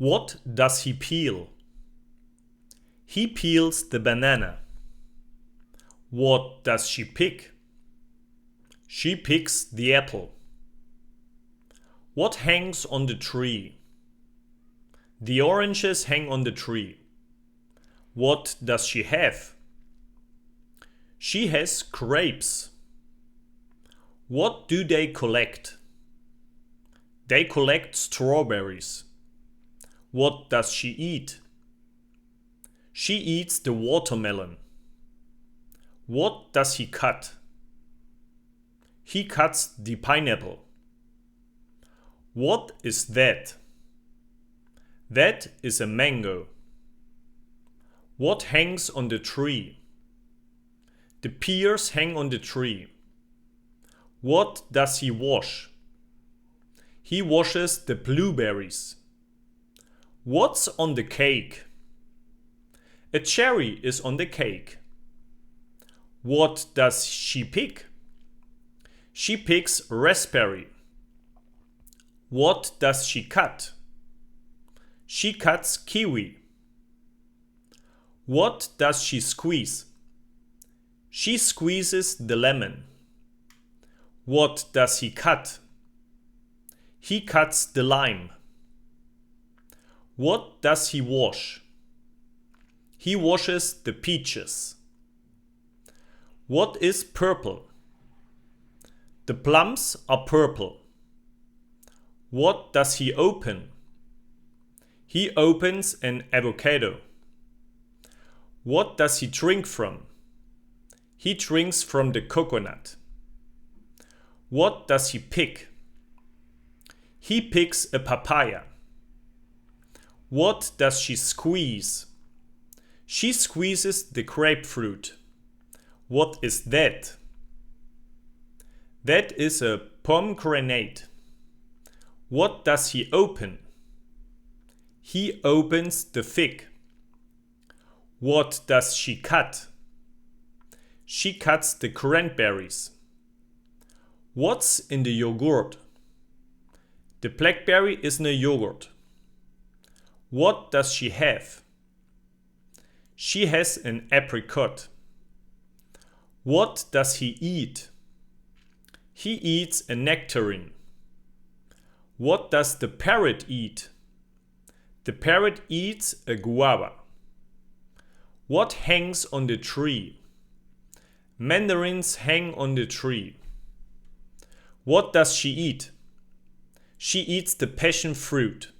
What does he peel? He peels the banana. What does she pick? She picks the apple. What hangs on the tree? The oranges hang on the tree. What does she have? She has grapes. What do they collect? They collect strawberries. What does she eat? She eats the watermelon. What does he cut? He cuts the pineapple. What is that? That is a mango. What hangs on the tree? The pears hang on the tree. What does he wash? He washes the blueberries. What's on the cake? A cherry is on the cake. What does she pick? She picks raspberry. What does she cut? She cuts kiwi. What does she squeeze? She squeezes the lemon. What does he cut? He cuts the lime. What does he wash? He washes the peaches. What is purple? The plums are purple. What does he open? He opens an avocado. What does he drink from? He drinks from the coconut. What does he pick? He picks a papaya. What does she squeeze? She squeezes the grapefruit. What is that? That is a pomegranate. What does he open? He opens the fig. What does she cut? She cuts the cranberries. What's in the yogurt? The blackberry is in a yogurt. What does she have? She has an apricot. What does he eat? He eats a nectarine. What does the parrot eat? The parrot eats a guava. What hangs on the tree? Mandarins hang on the tree. What does she eat? She eats the passion fruit.